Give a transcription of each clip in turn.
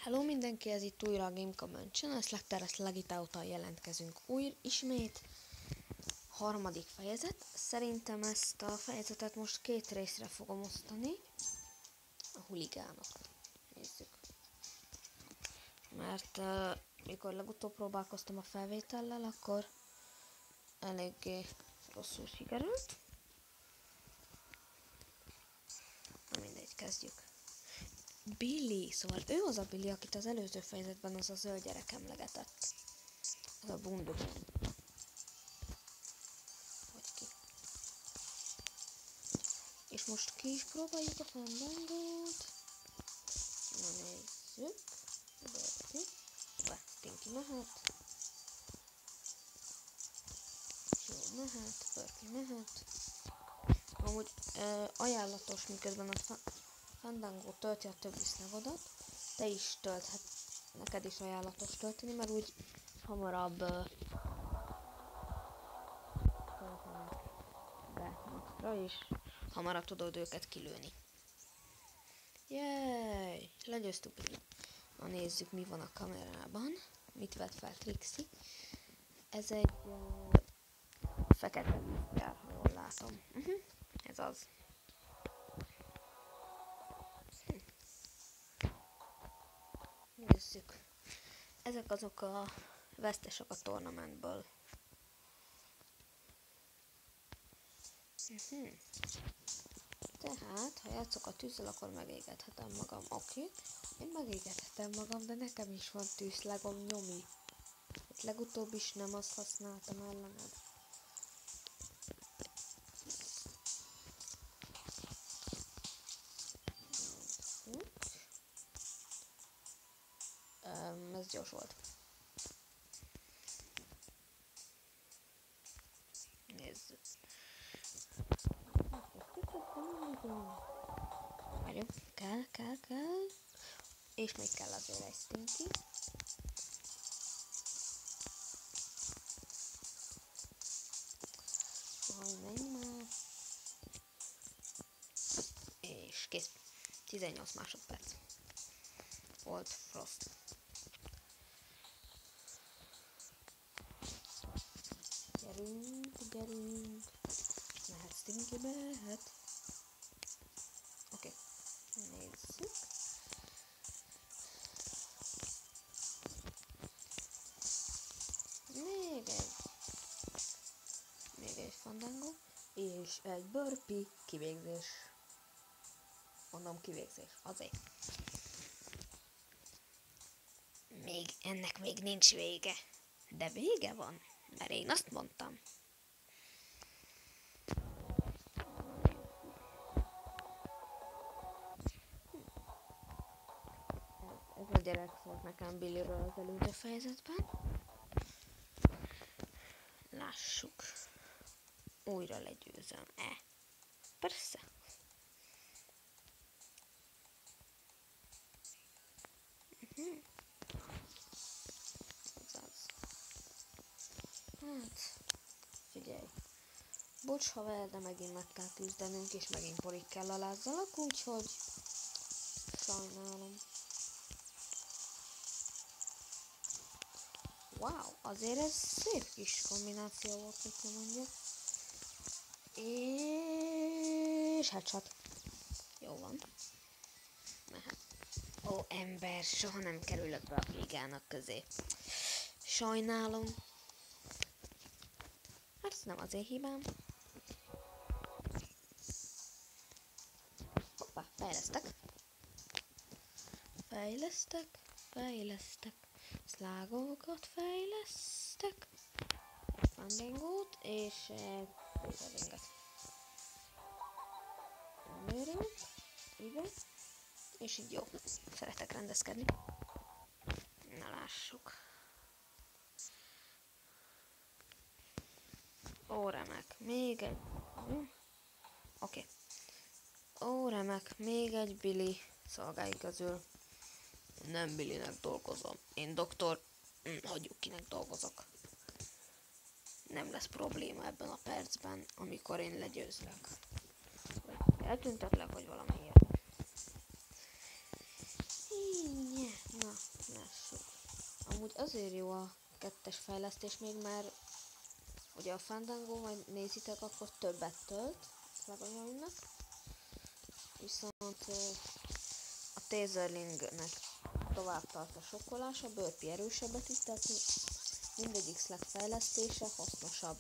Hello mindenki, ez itt újra a Game Comment Channel, Slugterra Slugitautal jelentkezünk ismét. Harmadik fejezet. Szerintem ezt a fejezetet most két részre fogom osztani. A huligánok. Nézzük. Mert mikor legutóbb próbálkoztam a felvétellel, akkor eléggé rosszul sikerült. Na mindegy, kezdjük. Billy, szóval ő az a Billy, akit az előző fejezetben az a zöld gyerek emlegetett. Az a bundogón. Hogy ki. És most ki is próbáljuk a fandangót. Na nézzük. Berti. Tinky mehet. Jó mehet. Berti mehet. Amúgy ajánlatos, miközben a Fandango tölti a többi szlegodat, te is tölthet, neked is ajánlatos tölteni, mert úgy hamarabb töltenek be maxra, és hamarabb tudod őket kilőni. Jéj! Legyőztük. Na nézzük, mi van a kamerában. Mit vett fel Trixie. Ez egy fekete vízgyár, ha jól látom. Ez az. Nézzük. Ezek azok a vesztesek a tornamentből. Tehát, ha játszok a tűzzel, akkor megégethetem magam. Oké. Én megégethetem magam, de nekem is van tűzlegom, nyomi. Hát legutóbb is nem azt használtam ellened. Ez gyors volt. Nézzük. Várjunk, kell. És még kell azért egy Stinky. Menj már. És kész. 18 másodperc. Volt Frost. Gyerünk. Mehet Stinky, mehet. Oké. Nézzük. Még egy Fandango. És egy burpee kivégzés. Mondom kivégzés. Azért. Ennek még nincs vége. De vége van. Mert én azt mondtam. Ez a gyerek szólt nekem Billyről az előző fejezetben. Lássuk. Újra legyőzöm. Persze. Hát, figyelj. Bocs haver, de megint meg kell küzdenünk, és megint porig kell alázzalak, úgyhogy sajnálom. Wow, azért ez szép kis kombináció volt, mikor mondja. És headshot. Jó van. Mehet. Ó, ember, soha nem kerülök be a ligának közé. Sajnálom. Hát ez nem az én hibám. Hoppá, fejlesztek. Szlágokat fejlesztek. Fandangót és Főzeringet. Mérünk. Igen. És így jó. Szeretek rendezkedni. Na lássuk. Ó, remek. Még egy. Oké. Ó, remek. Még egy Billy szolgái közül. Nem Billynek dolgozom. Én doktor. Hagyjuk kinek dolgozok. Nem lesz probléma ebben a percben, amikor én legyőzlek. Vagy eltüntetlek, vagy valami ilyen. Na, Amúgy azért jó a 2-es fejlesztés még, mert ugye a Fandango, majd nézitek, akkor többet tölt, legalábbnak. Viszont a Taserlingnek tovább tart a sokkolás, a Burpee erősebbet is, tehát mindegyik Slack fejlesztése hasznosabb.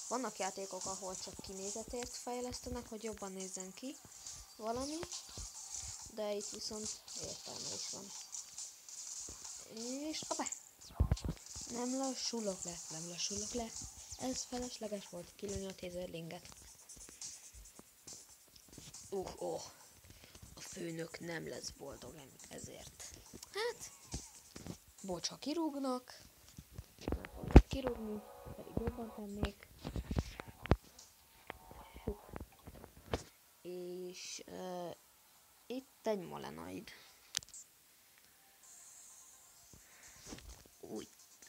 Vannak játékok, ahol csak kinézetért fejlesztenek, hogy jobban nézzen ki valami, de itt viszont értelme is van. És abba! Nem lassulok le. Ez felesleges volt kilőni a Taserlinget. A főnök nem lesz boldog ezért. Hát, bocs, ha kirúgnak, nem fognak kirúgni, pedig jobban tennék. És itt egy Molenoid.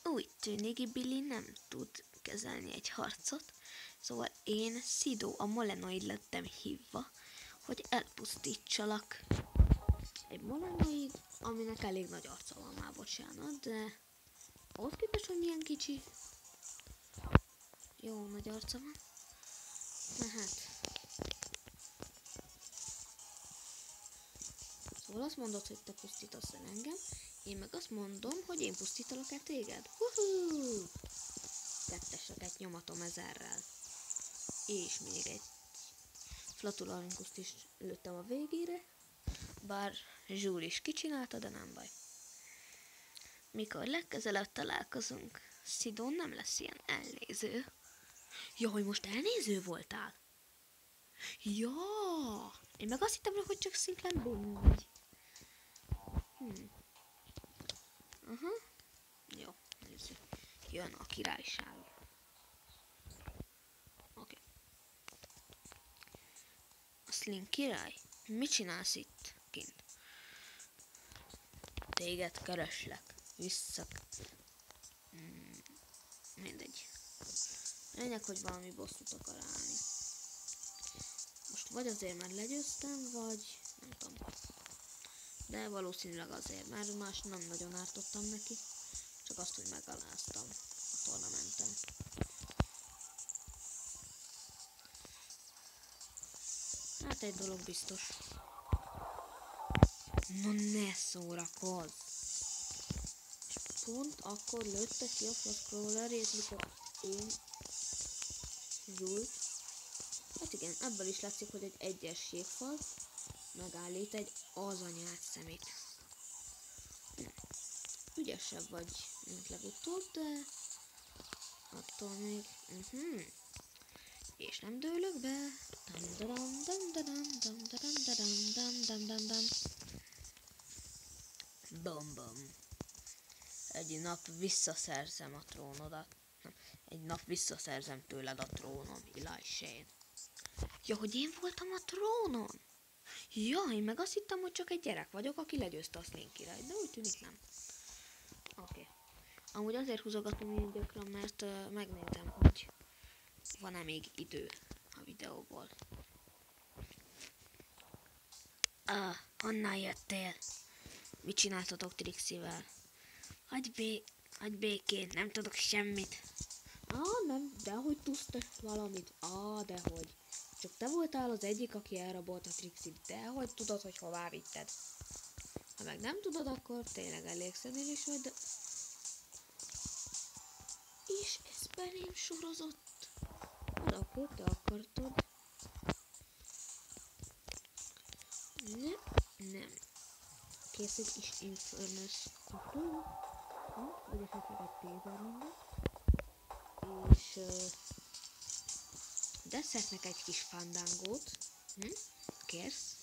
Úgy tűnik, Billy nem tud kezelni egy harcot, szóval én, Szidó, a Molenoid lettem hívva, hogy elpusztítsalak. Egy Molenoid, aminek elég nagy arca van már, bocsánat, de ahhoz képest, hogy milyen kicsi. Jó nagy arca van. Na hát. Szóval azt mondod, hogy te pusztítasz el engem, én meg azt mondom, hogy én pusztítalak el téged. Woohoo! Ketteseket nyomatom ezerrel. És még egy Flatularincust is lőttem a végére. Bár Zsúl is kicsinálta, de nem baj. Mikor legközelebb találkozunk, Szidón nem lesz ilyen elnéző. Jaj, most elnéző voltál? Ja, én meg azt hittem, hogy csak szimplán béna vagy. Aha. Jó, nézzük. Jön a királyság. Oké. A Slink király, mit csinálsz itt kint? Téged kereslek. Vissza. Mindegy. Lényeg, hogy valami bosszút akar állni. Most vagy azért, mert legyőztem, vagy nem tudom. De valószínűleg azért, mert más nem nagyon ártottam neki. Csak azt, hogy megaláztam a tornamenten. Hát egy dolog biztos. Na ne szórakozz! És pont akkor lőtte ki a Frostcrawlerét, mikor én Zsult. Hát igen, ebből is látszik, hogy egy egyes jégfal megállít egy az anyád szemét. Ügyesebb vagy, mint legutóbb, de attól még... És nem dőlök be. Bam. Egy nap visszaszerzem a trónodat. Egy nap visszaszerzem tőled a trónom, Eli Shane. Ja, hogy én voltam a trónon? Ja, én meg azt hittem, hogy csak egy gyerek vagyok, aki legyőzte a Slink királyt, de úgy tűnik nem. Oké. Amúgy azért húzogatom ilyen gyakran, mert megnézem, hogy van-e még idő a videóból. Honnan jöttél? Mit csináltatok Trixivel? Hagyj békén, nem tudok semmit. Nem, dehogy tudsz te valamit. Dehogy. Csak te voltál az egyik, aki elrabolta Trixit. Dehogy tudod, hogy hová vitted. Ha meg nem tudod, akkor tényleg elég szedélyes vagy, de... És ez belém sorozott. Hát akkor te akartad. Nem. Kész egy is Infernus kutu. Vagy esetleg egy Taserlinget. És... Desszertnek egy kis Fandangót. Kérsz?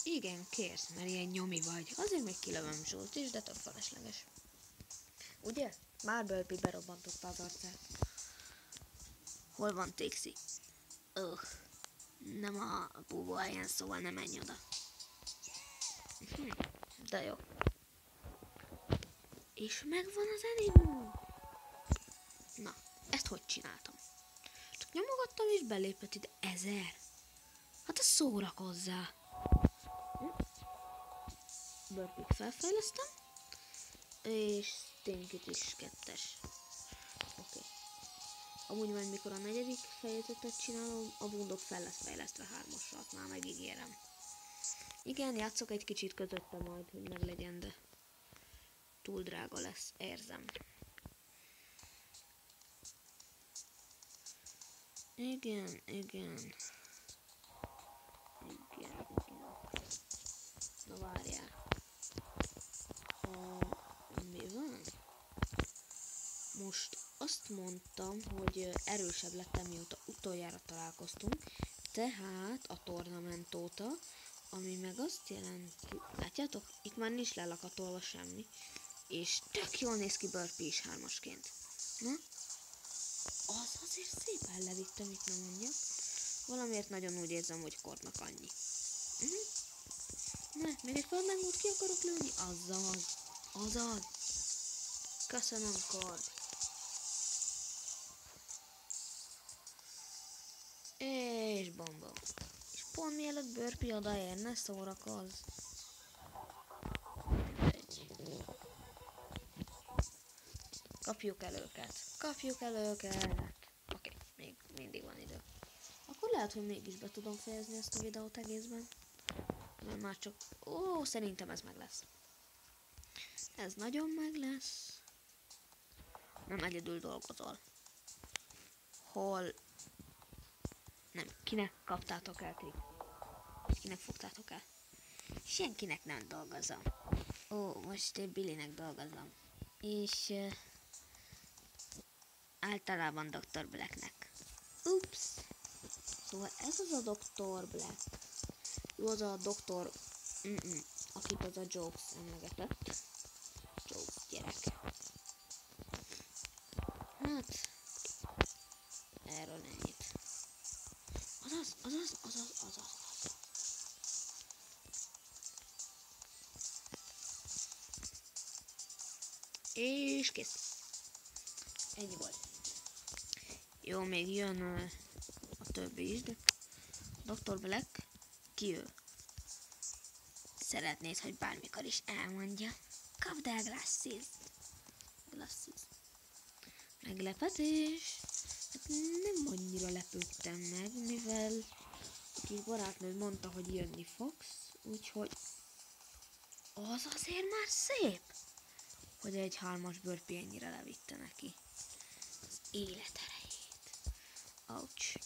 Igen, kérsz, mert ilyen nyomi vagy. Azért még kilövöm Zsult is, de tök felesleges. Ugye? Már Burpee berobbantotta az arcát. Hol van Trixie? Nem a búvó helyen, szóval nem menj oda. De jó. És megvan az animó. Na, ezt hogy csináltam? Csak nyomogattam és belépett ide 1000. Hát ezt szórakozzá. Burpee-t felfejlesztem. És Stinkit is 2-es. Oké. Amúgy majd mikor a 4. fejezetet csinálom, a bundok fel lesz fejlesztve 3-asra, már megígérem. Igen, játszok egy kicsit közötte majd, hogy meglegyen, de túl drága lesz, érzem. Igen. Na várjál. Mi van? Most azt mondtam, hogy erősebb lettem, mióta utoljára találkoztunk, tehát a tornament óta, ami meg azt jelenti, látjátok, itt már nincs lelakatolva semmi, és tök jól néz ki Burpee is 3-asként. Na? Az azért szépen levittem, itt nem mondjak. Valamiért nagyon úgy érzem, hogy Kordnak annyi. Ne, még egy fallmegmód ki akarok lőni? Azaz. Köszönöm, Kord. És bomba. És pont mielőtt Burpee odaérne, szórakozz. Kapjuk el őket. Oké, még mindig van idő. Akkor lehet, hogy mégis be tudom fejezni ezt a videót egészben. Mert már csak... szerintem ez meg lesz. Ez nagyon meg lesz. Nem egyedül dolgozol. Hol... Nem, kinek kaptátok el ti? Kinek fogtátok el? Senkinek nem dolgozom. Most én Billynek dolgozom. És... általában Dr. Blacknek. Ups! Szóval ez az a Dr. Black. Jó, az a doktor... akit az a Jokes emlegetett. Jokes gyerek. Hát... erről ennyit. Azaz. És kész. Ennyi volt. Jó, még jön a többi is, de Dr. Black ki ő? Szeretnéd, hogy bármikor is elmondja. Kapd el Glasses. Meglepetés. Hát nem annyira lepődtem meg, mivel kis barátnőd mondta, hogy jönni fogsz, úgyhogy az azért már szép, hogy egy 3-as Burpee ennyire levitte neki az élet erejét. Ouch.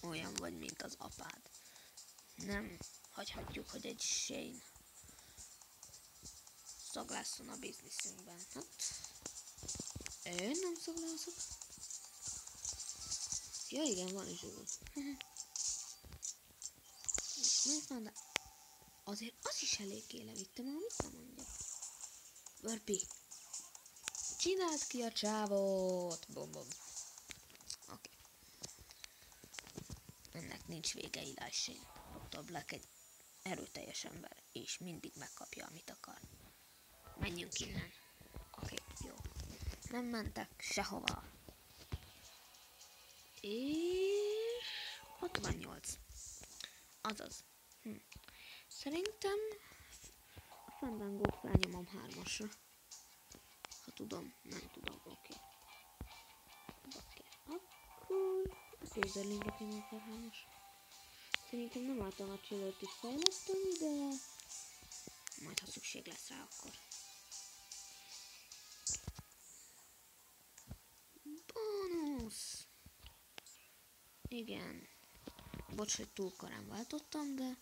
Olyan vagy, mint az apád. Nem hagyhatjuk, hogy egy Shane szaglásszon a bizniszünkben. Hát, én nem szaglászok. Ja igen, van is úgy. De azért az is eléggé levittem, amit nem mondjak. Burpee, csináld ki a csávót! Bom. Oké. Ennek nincs vége, Eli Shane. Dr. Black egy erőteljes ember, és mindig megkapja, amit akar. Menjünk innen. Oké, jó. Nem mentek sehova. És... 68. Azaz. Szerintem a Fandangót felnyomom 3-asra. Ha tudom, nem tudom, oké. Akkor a Taserlinget nyomom fel 3-asra. Szerintem nem álltam a csillőt itt fejleszteni, de majd ha szükség lesz rá, akkor. Bónusz! Igen. Bocs, hogy túl korán váltottam, de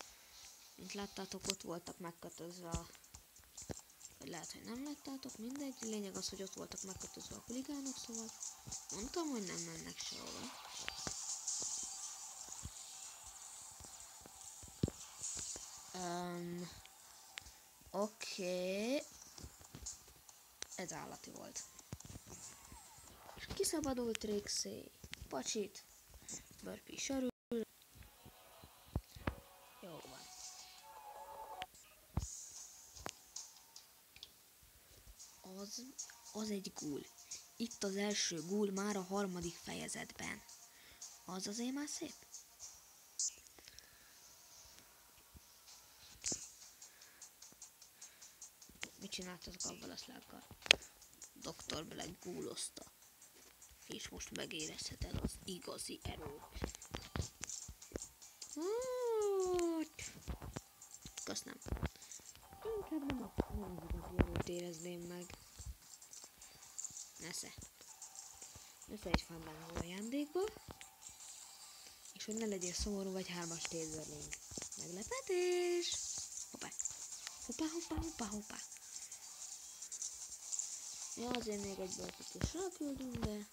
mint láttátok, ott voltak megkötözve a... vagy lehet, hogy nem láttátok, mindegy. Lényeg az, hogy ott voltak megkötözve a huligánok, szóval mondtam, hogy nem mennek sehova. Oké. Ez állati volt. És kiszabadult Trixie. Pacsit. Burpee sörül. Jó van. Az egy gúl. Itt az első gúl már a 3. fejezetben. Az azért már szép. csináltatok avval a szlággal? Doktor belegúlozta. És most megérezheted az igazi erőt. Köszönöm. Inkább nem az igazi erőt érezném meg. Nesze egy fandángó ajándékba. És hogy ne legyél szomorú vagy 3-as tézerling. Meglepetés! Hoppá! Hoppá! Ja, azért még egy börtöt is ráküldünk, de...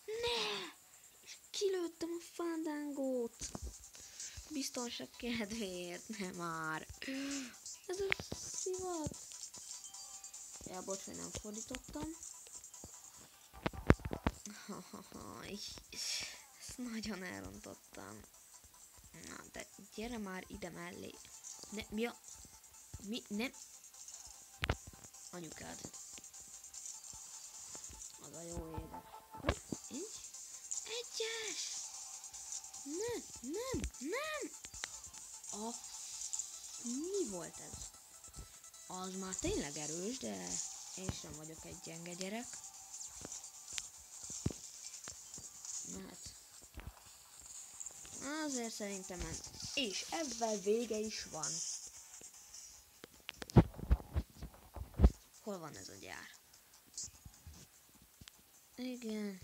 Ne! És kilőttem a fandángót! Biztonság kedvéért, nem már! Ez a szivat! Ja, bocs, hogy nem fordítottam. Ezt nagyon elrontottam. Na, de gyere már ide mellé. Nem? Anyukád. Az a jó édes. Egyes! Nem! Mi volt ez? Az már tényleg erős, de én sem vagyok egy gyenge gyerek. Hát. Azért szerintem ez. És ebben vége is van. Hol van ez a gyár? Igen.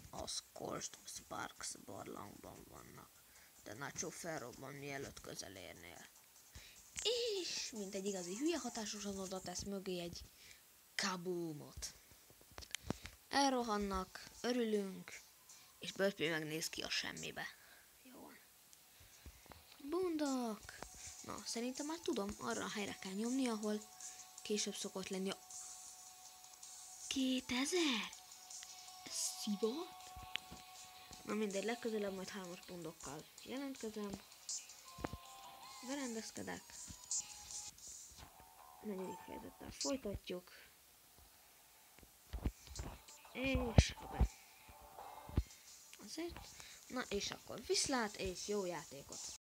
A Scorched Sparks barlangban vannak. De Nacho felrobban, mielőtt közel érnél. És mint egy igazi hülye hatásosan oda tesz mögé egy kaboomot. Elrohannak, örülünk, és Burpee megnéz ki a semmibe. Jó van. Bundok! Na, szerintem már tudom, arra a helyre kell nyomni, ahol később szokott lenni a... 2000? Ez szivat? Na mindegy, legközelebb majd 3-as bundokkal jelentkezem. Berendezkedek. 4. fejezettel folytatjuk. És hoppá. Azért. Na és akkor viszlát és jó játékot!